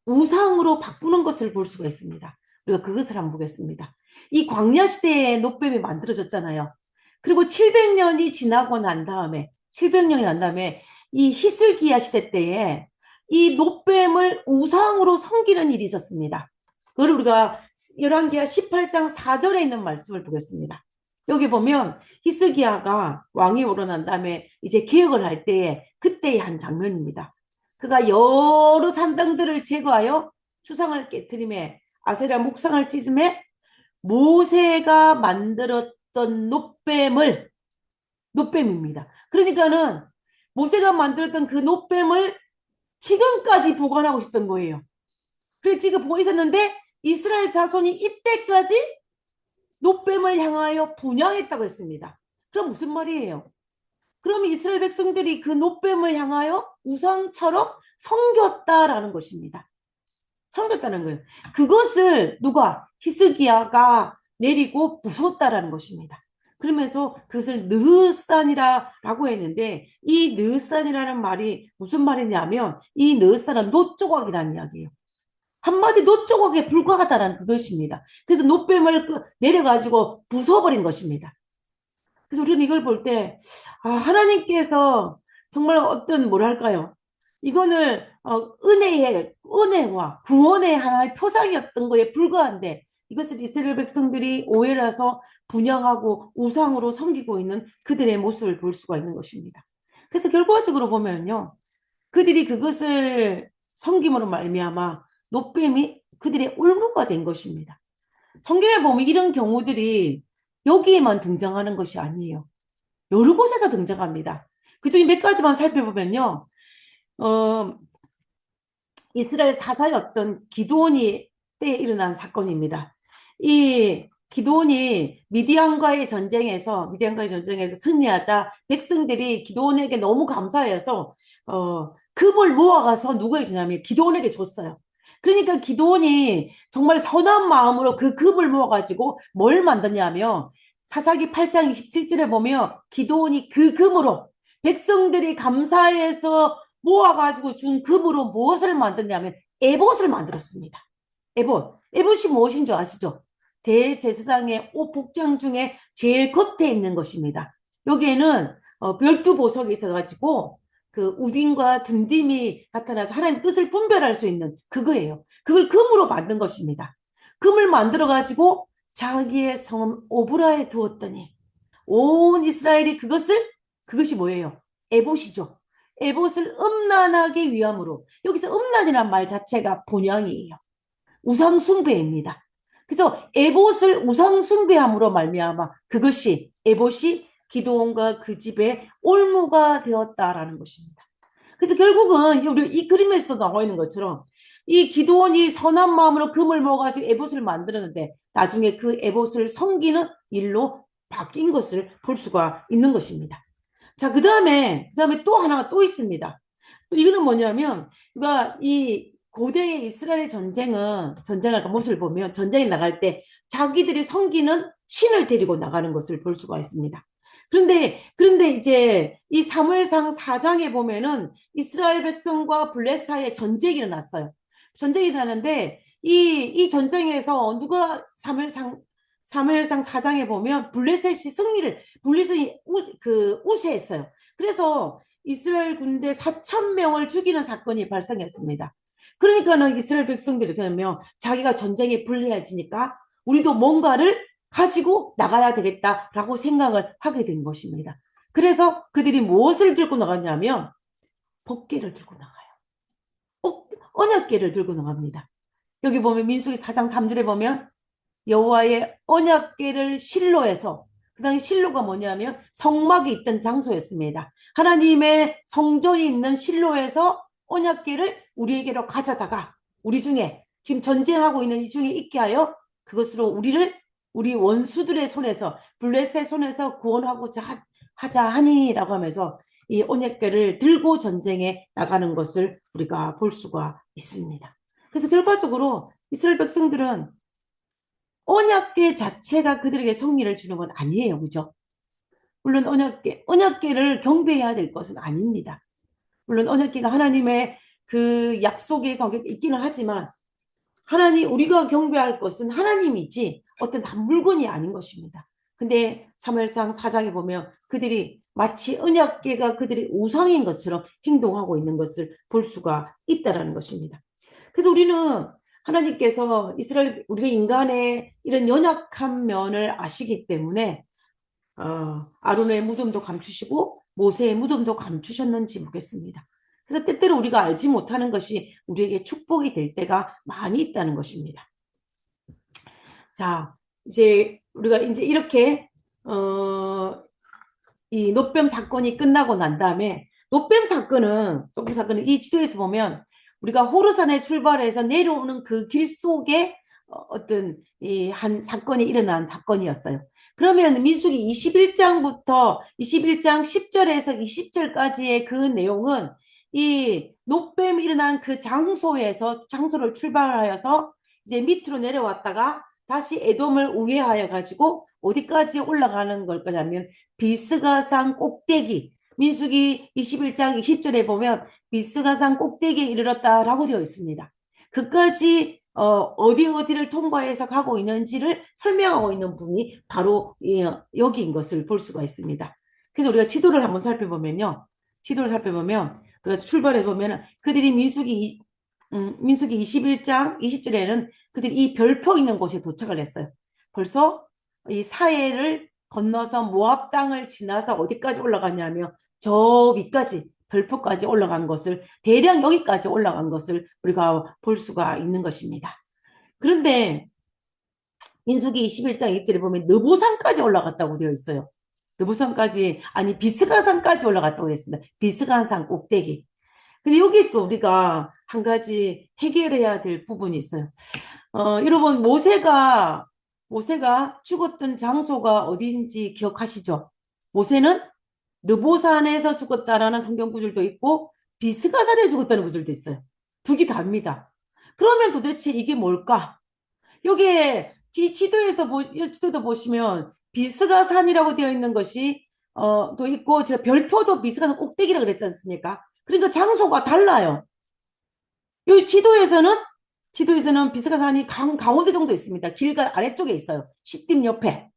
우상으로 바꾸는 것을 볼 수가 있습니다. 우리가 그것을 한번 보겠습니다. 이 광야 시대에 놋뱀이 만들어졌잖아요. 그리고 700년이 지나고 난 다음에, 700년이 난 다음에 이 히스기야 시대 때에 이 놋뱀을 우상으로 섬기는 일이 있었습니다. 그걸 우리가 열왕기하 18장 4절에 있는 말씀을 보겠습니다. 여기 보면 히스기야가 왕이 오르난 다음에 이제 개혁을 할 때에 그때의 한 장면입니다. 그가 여러 산당들을 제거하여 주상을 깨뜨림에 아세라 목상을 찢음에 모세가 만들었던 놋뱀입니다. 그러니까는 모세가 만들었던 그 놋뱀을 지금까지 보관하고 있었던 거예요. 그래서 지금 보고 있었는데 이스라엘 자손이 이때까지 놋뱀을 향하여 분향했다고 했습니다. 그럼 무슨 말이에요? 그럼 이스라엘 백성들이 그 놋뱀을 향하여 우상처럼 섬겼다라는 것입니다. 섬겼다는 거예요. 그것을 누가 히스기야가 내리고 부쉈다라는 것입니다. 그러면서 그것을 느흐산이라고 했는데 이 느흐산이라는 말이 무슨 말이냐면 이 느흐산은 놋조각이라는 이야기예요. 한마디 놋조각에 불과하다라는 그것입니다. 그래서 놋뱀을 내려가지고 부숴버린 것입니다. 그래서 우리는 이걸 볼 때, 하나님께서 정말 어떤, 뭐랄까요. 이거는, 은혜와 구원의 하나의 표상이었던 거에 불과한데, 이것을 이스라엘 백성들이 오해라서 분양하고 우상으로 섬기고 있는 그들의 모습을 볼 수가 있는 것입니다. 그래서 결과적으로 보면요. 그들이 그것을 섬김으로 말미암아 놋뱀이 그들의 올무가 된 것입니다. 성경에 보면 이런 경우들이 여기에만 등장하는 것이 아니에요. 여러 곳에서 등장합니다. 그 중에 몇 가지만 살펴보면요. 어, 이스라엘 사사였던 기드온이 때에 일어난 사건입니다. 이 기드온이 미디안과의 전쟁에서 승리하자 백성들이 기드온에게 너무 감사해서 금을 모아가서 누구에게 주냐면 기드온에게 줬어요. 그러니까 기드온이 정말 선한 마음으로 그 금을 모아가지고 뭘 만드냐면 사사기 8장 27절에 보면 기드온이 그 금으로 백성들이 감사해서 모아가지고 준 금으로 무엇을 만드냐면 에봇을 만들었습니다. 에봇. 에봇이 무엇인 줄 아시죠? 대제사장의 옷 복장 중에 제일 겉에 있는 것입니다. 여기에는 별두 보석이 있어가지고 그 우딘과 둔딤이 나타나서 하나님의 뜻을 분별할 수 있는 그거예요. 그걸 금으로 만든 것입니다. 금을 만들어가지고 자기의 성 오브라에 두었더니 온 이스라엘이 그것이 뭐예요? 에봇이죠. 에봇을 음란하게 위함으로 여기서 음란이란 말 자체가 본향이에요. 우상숭배입니다. 그래서 에봇을 우상숭배함으로 말미암아 그것이 에봇이 기드온과 그 집의 올무가 되었다라는 것입니다. 그래서 결국은 우리 이 그림에서 나와 있는 것처럼 이 기드온이 선한 마음으로 금을 모아가지고 에봇을 만들었는데 나중에 그 에봇을 섬기는 일로 바뀐 것을 볼 수가 있는 것입니다. 자, 그 다음에 또 하나가 또 있습니다. 또 이거는 뭐냐면, 그러니까 이 고대의 이스라엘의 전쟁할 모습을 보면 전쟁에 나갈 때 자기들이 섬기는 신을 데리고 나가는 것을 볼 수가 있습니다. 그런데 이제 이 사무엘상 4장에 보면은 이스라엘 백성과 블레 사이에 전쟁이 일어났어요. 전쟁이 일어나는데 이 전쟁에서 누가 사무엘상 4장에 보면 블레셋이 우세했어요. 그래서 이스라엘 군대 4천 명을 죽이는 사건이 발생했습니다. 그러니까는 이스라엘 백성들이 되면 자기가 전쟁에 불리해지니까 우리도 뭔가를 가지고 나가야 되겠다라고 생각을 하게 된 것입니다. 그래서 그들이 무엇을 들고 나갔냐면 법궤를 들고 나가요. 언약궤를 들고 나갑니다. 여기 보면 민수기 4장 3절에 보면 여호와의 언약궤를 실로에서 그 당시 실로가 뭐냐면 성막이 있던 장소였습니다. 하나님의 성전이 있는 실로에서 언약궤를 우리에게로 가져다가 우리 중에 지금 전쟁하고 있는 이 중에 있게 하여 그것으로 우리 원수들의 손에서 블레셋의 손에서 구원하고자 하자 하니라고 하면서 이 언약궤를 들고 전쟁에 나가는 것을 우리가 볼 수가 있습니다. 그래서 결과적으로 이스라엘 백성들은 언약궤 자체가 그들에게 승리를 주는 건 아니에요. 그죠? 물론 언약궤를 경배해야 될 것은 아닙니다. 물론 언약궤가 하나님의 그 약속의 성격이 있기는 하지만 우리가 경배할 것은 하나님이지 어떤 단 물건이 아닌 것입니다. 근데 사무엘상 4장에 보면 그들이 마치 언약궤가 그들의 우상인 것처럼 행동하고 있는 것을 볼 수가 있다라는 것입니다. 그래서 우리는 하나님께서 이스라엘 우리가 인간의 이런 연약한 면을 아시기 때문에 아론의 무덤도 감추시고 모세의 무덤도 감추셨는지 보겠습니다. 그래서 때때로 우리가 알지 못하는 것이 우리에게 축복이 될 때가 많이 있다는 것입니다. 자, 이제 우리가 이제 이렇게 이 노뱀 사건이 끝나고 난 다음에 노뱀 사건은 이 지도에서 보면 우리가 호르산에 출발해서 내려오는 그 길 속에 어떤 이 한 사건이 일어난 사건이었어요. 그러면 민수기 21장부터 21장 10절에서 20절까지의 그 내용은 이 노뱀이 일어난 그 장소를 출발하여서 이제 밑으로 내려왔다가 다시 에돔을 우회하여 가지고 어디까지 올라가는 걸 거냐면 비스가산 꼭대기, 민수기 21장 20절에 보면 비스가산 꼭대기에 이르렀다라고 되어 있습니다. 그까지 어디를 통과해서 가고 있는지를 설명하고 있는 분이 바로 여기인 것을 볼 수가 있습니다. 그래서 우리가 지도를 한번 살펴보면요. 그래서 출발해 보면 그들이 민수기 21장 20절에는 그들이 이 별표 있는 곳에 도착을 했어요. 벌써 이 사해를 건너서 모압 땅을 지나서 어디까지 올라갔냐면 저 위까지 별표까지 올라간 것을 대략 여기까지 올라간 것을 우리가 볼 수가 있는 것입니다. 그런데 민수기 21장 2절에 보면 느보산까지 올라갔다고 되어 있어요. 느보산까지 아니 비스가산까지 올라갔다고 했습니다. 비스가산 꼭대기. 근데 여기서 우리가 한 가지 해결해야 될 부분이 있어요. 여러분 모세가 죽었던 장소가 어디인지 기억하시죠? 모세는 느보산에서 죽었다라는 성경 구절도 있고 비스가산에 죽었다는 구절도 있어요. 두 개 다릅니다. 그러면 도대체 이게 뭘까? 여기에 지도도 보시면 비스가산이라고 되어 있는 것이 또 있고 제가 별표도 비스가산 꼭대기라고 그랬지 않습니까? 그러니까 장소가 달라요. 이 지도에서는 비스가산이 가운데 정도 있습니다. 길가 아래쪽에 있어요. 시딤 옆에.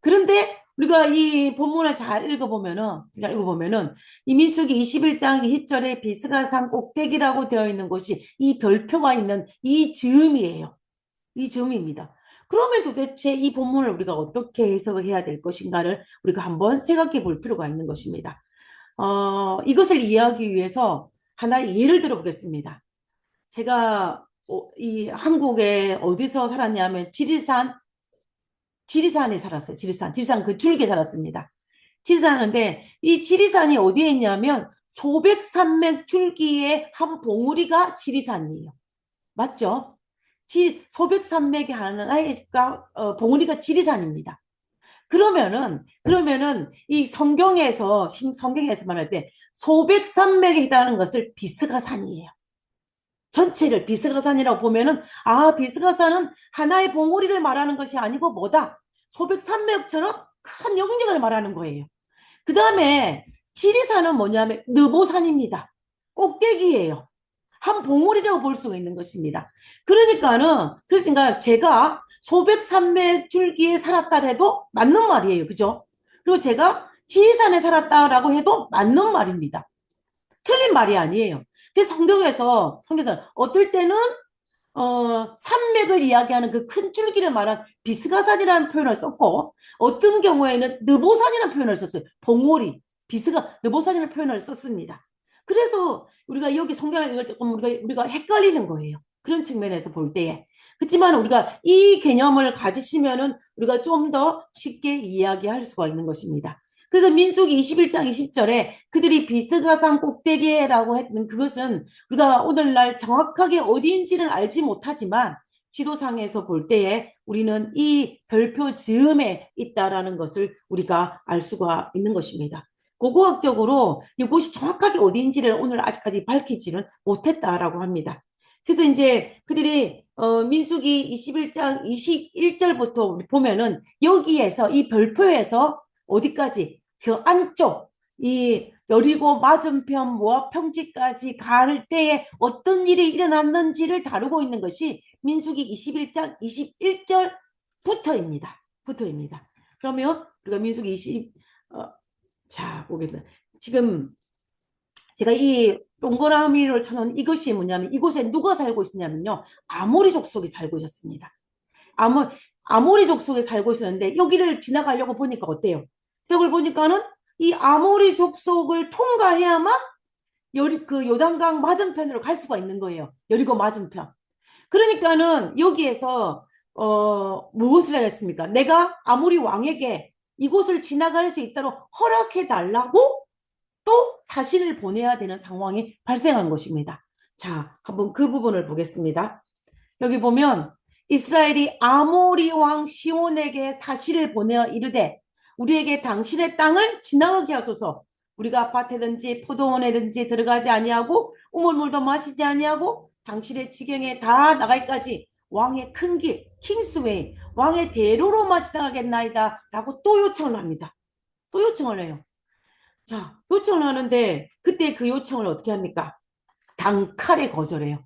그런데 우리가 이 본문을 잘 읽어보면은 이 민수기 21장 20절에 비스가산 꼭대기라고 되어 있는 곳이 이 별표가 있는 이 즈음이에요. 이 즈음입니다. 그러면 도대체 이 본문을 우리가 어떻게 해석을 해야 될 것인가를 우리가 한번 생각해 볼 필요가 있는 것입니다. 이것을 이해하기 위해서 하나의 예를 들어보겠습니다. 제가 이 한국에 어디서 살았냐면 지리산에 살았어요. 지리산 그 줄기에 살았습니다. 지리산인데 이 지리산이 어디에 있냐면 소백산맥 줄기의 한 봉우리가 지리산이에요. 맞죠? 소백산맥의 하나가 봉우리가 지리산입니다. 그러면은 이 성경에서 말할 때 소백산맥에 해당하는 것을 비스가산이에요. 전체를 비스가산이라고 보면은 비스가산은 하나의 봉우리를 말하는 것이 아니고 뭐다? 소백산맥처럼 큰 영역을 말하는 거예요. 그 다음에 지리산은 뭐냐면 느보산입니다. 꼭대기예요. 한 봉우리라고 볼 수가 있는 것입니다. 그러니까 제가 소백산맥 줄기에 살았다 해도 맞는 말이에요. 그죠? 그리고 제가 지리산에 살았다라고 해도 맞는 말입니다. 틀린 말이 아니에요. 그래서 성경에서 어떨 때는 산맥을 이야기하는 그 큰 줄기를 말한 비스가산이라는 표현을 썼고 어떤 경우에는 느보산이라는 표현을 썼어요. 봉오리, 느보산이라는 표현을 썼습니다. 그래서 우리가 여기 성경을 읽을 때 우리가 헷갈리는 거예요. 그런 측면에서 볼 때에. 그렇지만 우리가 이 개념을 가지시면은 우리가 좀 더 쉽게 이야기할 수가 있는 것입니다. 그래서 민수기 21장 20절에 그들이 비스가산 꼭대기라고 했는 그것은 우리가 오늘날 정확하게 어디인지는 알지 못하지만 지도상에서 볼 때에 우리는 이 별표 즈음에 있다라는 것을 우리가 알 수가 있는 것입니다. 고고학적으로 이곳이 정확하게 어디인지를 오늘 아직까지 밝히지는 못했다라고 합니다. 그래서 이제 그들이 민수기 21장 21절부터 보면은 여기에서 이 별표에서 어디까지 저 안쪽 이 여리고 맞은편 모압 평지까지 갈 때에 어떤 일이 일어났는지를 다루고 있는 것이 민수기 21장 21절부터입니다. 그러면 우리가 민수기 20, 자, 보겠습니다. 지금 제가 이 동그라미를 쳐놓은 이것이 뭐냐면 이곳에 누가 살고 있었냐면요. 아모리 족속이 살고 있었습니다. 아모리 족속에 살고 있었는데 여기를 지나가려고 보니까 어때요? 여기를 보니까는 이 아모리 족속을 통과해야만 그 요단강 맞은편으로 갈 수가 있는 거예요. 여리고 맞은편. 그러니까는 여기에서 무엇을 하겠습니까? 내가 아모리 왕에게 이곳을 지나갈 수 있도록 허락해 달라고 또 사신을 보내야 되는 상황이 발생한 것입니다. 자, 한번 그 부분을 보겠습니다. 여기 보면 이스라엘이 아모리 왕 시온에게 사실을 보내어 이르되 우리에게 당신의 땅을 지나가게 하소서. 우리가 밭에든지 포도원에든지 들어가지 아니하고 우물물도 마시지 아니하고 당신의 지경에 다 나갈까지 왕의 큰 길, 킹스웨이, 왕의 대로로만 지나가겠나이다 라고 또 요청을 합니다. 또 요청을 해요. 자, 요청을 하는데 그때 그 요청을 어떻게 합니까? 단칼에 거절해요.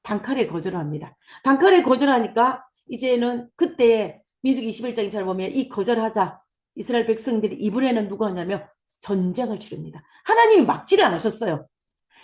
단칼에 거절합니다. 단칼에 거절하니까 이제는 그때 민수기 21장 잘 보면 이 거절하자 이스라엘 백성들이 이번에는 누가 하냐면 전쟁을 치릅니다. 하나님이 막지를 않으셨어요.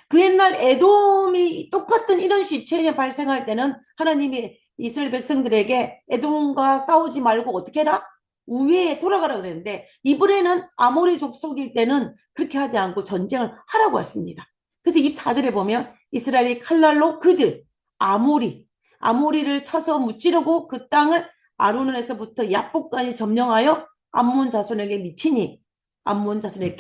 그 옛날 에돔이 똑같은 이런 시체가 발생할 때는 하나님이 이스라엘 백성들에게 에돔과 싸우지 말고 어떻게 해라? 우회에 돌아가라 그랬는데 이번에는 아모리 족속일 때는 그렇게 하지 않고 전쟁을 하라고 했습니다. 그래서 24절에 보면 이스라엘이 칼날로 그들 아모리를 쳐서 무찌르고 그 땅을 아르논에서부터 야복까지 점령하여 암몬 자손에게 미치니 암몬 자손의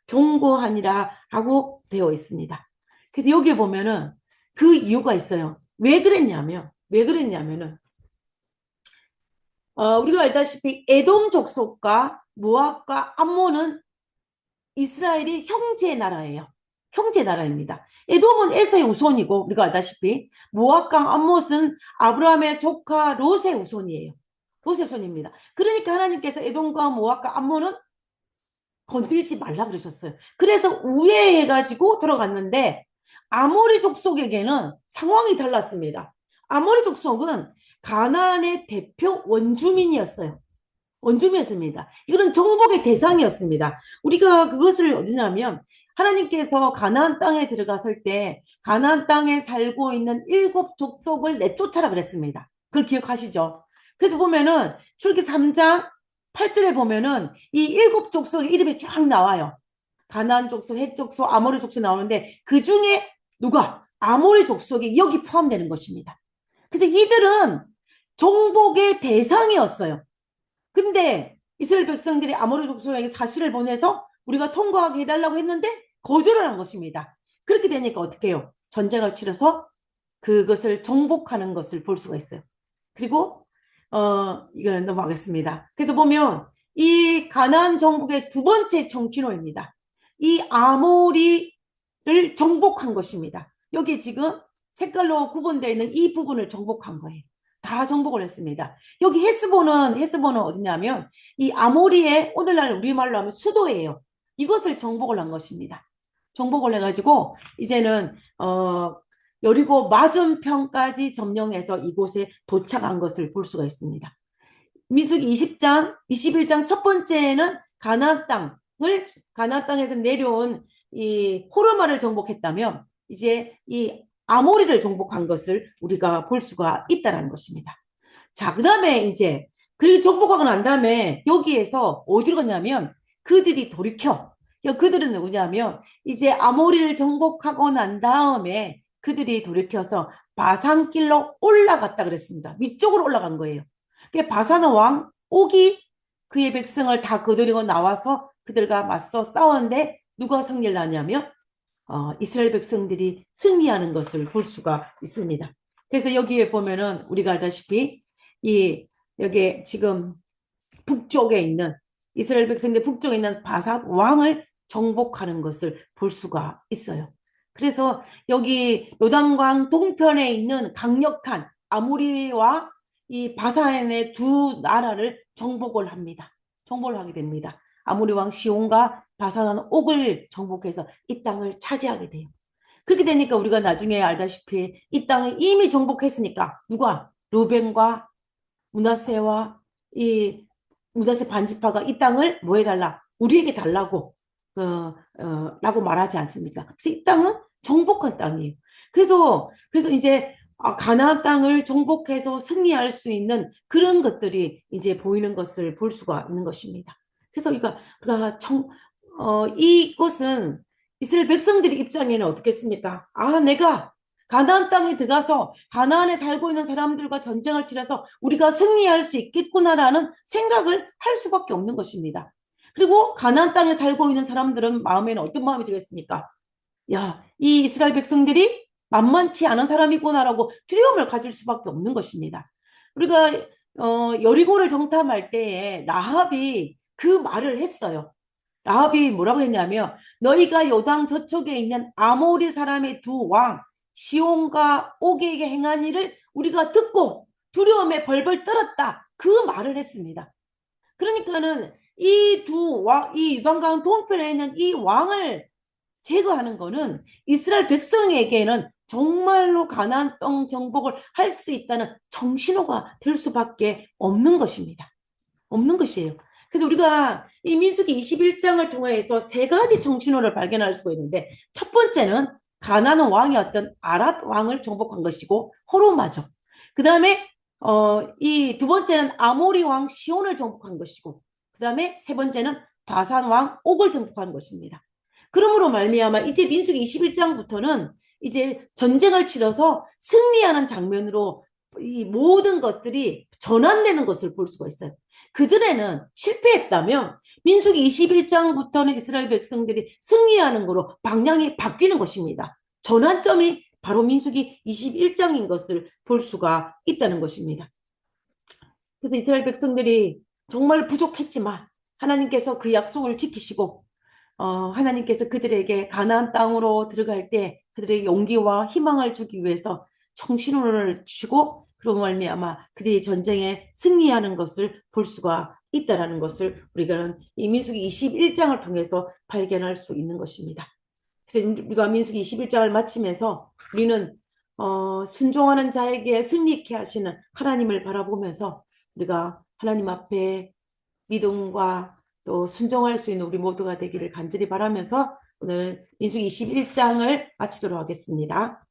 경고하니라 하고 되어 있습니다. 그래서 여기에 보면은 그 이유가 있어요. 왜 그랬냐면은 우리가 알다시피 에돔 족속과 모압과 암몬은 이스라엘이 형제 나라예요. 형제 나라입니다. 에돔은 에서의 우손이고 우리가 알다시피 모압과 암몬은 아브라함의 조카 롯의 우손이에요. 롯의 우손입니다. 그러니까 하나님께서 에돔과 모압과 암몬은 건들지 말라 그러셨어요. 그래서 우회해가지고 들어갔는데 아모리 족속에게는 상황이 달랐습니다. 아모리 족속은 가나안의 대표 원주민이었어요. 원주민이었습니다. 이거는 정복의 대상이었습니다. 우리가 그것을 어디냐면 하나님께서 가나안 땅에 들어갔을 때 가나안 땅에 살고 있는 7족속을 내쫓아라 그랬습니다. 그걸 기억하시죠? 그래서 보면은 출애굽기 3장 8절에 보면은 이 7족속의 이름이 쫙 나와요. 가나안 족속, 헷 족속, 아모리 족속 나오는데 그 중에 누가? 아모리 족속이 여기 포함되는 것입니다. 그래서 이들은 정복의 대상이었어요. 근데 이스라엘 백성들이 아모리 족속에게 사실을 보내서 우리가 통과하게 해달라고 했는데 거절을 한 것입니다. 그렇게 되니까 어떻게 해요? 전쟁을 치러서 그것을 정복하는 것을 볼 수가 있어요. 그리고 이거는 넘어가겠습니다. 그래서 보면 이 가나안 정복의 두 번째 정치노입니다. 이 아모리를 정복한 것입니다. 여기 지금 색깔로 구분되어 있는 이 부분을 정복한 거예요. 다 정복을 했습니다. 여기 헤스본은 어디냐면 이 아모리의 오늘날 우리말로 하면 수도예요. 이것을 정복을 한 것입니다. 정복을 해가지고 이제는 여리고 맞은편까지 점령해서 이곳에 도착한 것을 볼 수가 있습니다. 민수기 20장, 21장 첫 번째는 가나안 땅에서 내려온 이 호르마를 정복했다면 이제 이 아모리를 정복한 것을 우리가 볼 수가 있다는 것입니다. 자, 그 다음에 이제 그리고 정복하고 난 다음에 여기에서 어디로 가냐면 그들이 돌이켜. 그들은 누구냐면 이제 아모리를 정복하고 난 다음에 그들이 돌이켜서 바산길로 올라갔다 그랬습니다. 위쪽으로 올라간 거예요. 바산의 왕 옥이 그의 백성을 다 거느리고 나와서 그들과 맞서 싸웠는데 누가 승리를 하냐면 이스라엘 백성들이 승리하는 것을 볼 수가 있습니다. 그래서 여기에 보면은 우리가 알다시피 여기 지금 북쪽에 있는 이스라엘 백성들 북쪽에 있는 바산 왕을 정복하는 것을 볼 수가 있어요. 그래서 여기 요단강 동편에 있는 강력한 아모리와 이 바산의 두 나라를 정복을 합니다. 정복을 하게 됩니다. 아모리 왕 시온과 바산 옥을 정복해서 이 땅을 차지하게 돼요. 그렇게 되니까 우리가 나중에 알다시피 이 땅을 이미 정복했으니까 누가? 루벤과 므낫세와 이 문하세 반지파가 이 땅을 뭐 해달라? 우리에게 달라고, 라고 말하지 않습니까? 그래서 이 땅은 정복한 땅이에요. 그래서 이제 가나안 땅을 정복해서 승리할 수 있는 그런 것들이 이제 보이는 것을 볼 수가 있는 것입니다. 그래서 이것은 이스라엘 백성들의 입장에는 어떻겠습니까? 내가 가나안 땅에 들어가서 가나안에 살고 있는 사람들과 전쟁을 치러서 우리가 승리할 수 있겠구나라는 생각을 할 수밖에 없는 것입니다. 그리고 가나안 땅에 살고 있는 사람들은 마음에는 어떤 마음이 들겠습니까? 야, 이 이스라엘 백성들이 만만치 않은 사람이구나라고 두려움을 가질 수밖에 없는 것입니다. 우리가 여리고를 정탐할 때에 라합이 그 말을 했어요. 라합이 뭐라고 했냐면 너희가 요당 저쪽에 있는 아모리 사람의 두 왕 시온과 오게에게 행한 일을 우리가 듣고 두려움에 벌벌 떨었다. 그 말을 했습니다. 그러니까는 이 유단강 동편에 있는 이 왕을 제거하는 거는 이스라엘 백성에게는 정말로 가나안 땅 정복을 할 수 있다는 정신호가 될 수밖에 없는 것입니다. 없는 것이에요. 그래서 우리가 이 민수기 21장을 통해서 세 가지 정신호를 발견할 수가 있는데 첫 번째는 가나안 왕이었던 아랏 왕을 정복한 것이고 호르마죠. 그 다음에 이 두 번째는 아모리 왕 시온을 정복한 것이고 그 다음에 세 번째는 바산 왕 옥을 정복한 것입니다. 그러므로 말미암아 이제 민수기 21장부터는 이제 전쟁을 치러서 승리하는 장면으로 이 모든 것들이 전환되는 것을 볼 수가 있어요. 그전에는 실패했다면 민수기 21장부터는 이스라엘 백성들이 승리하는 거로 방향이 바뀌는 것입니다. 전환점이 바로 민수기 21장인 것을 볼 수가 있다는 것입니다. 그래서 이스라엘 백성들이 정말 부족했지만 하나님께서 그 약속을 지키시고 하나님께서 그들에게 가나안 땅으로 들어갈 때 그들에게 용기와 희망을 주기 위해서 청신호를 주시고 그런 말미암아 그들이 전쟁에 승리하는 것을 볼 수가 있다라는 것을 우리가 이 민수기 21장을 통해서 발견할 수 있는 것입니다. 그래서 우리가 민수기 21장을 마치면서 우리는 순종하는 자에게 승리케 하시는 하나님을 바라보면서 우리가 하나님 앞에 믿음과 또 순종할 수 있는 우리 모두가 되기를 간절히 바라면서 오늘 민수기 21장을 마치도록 하겠습니다.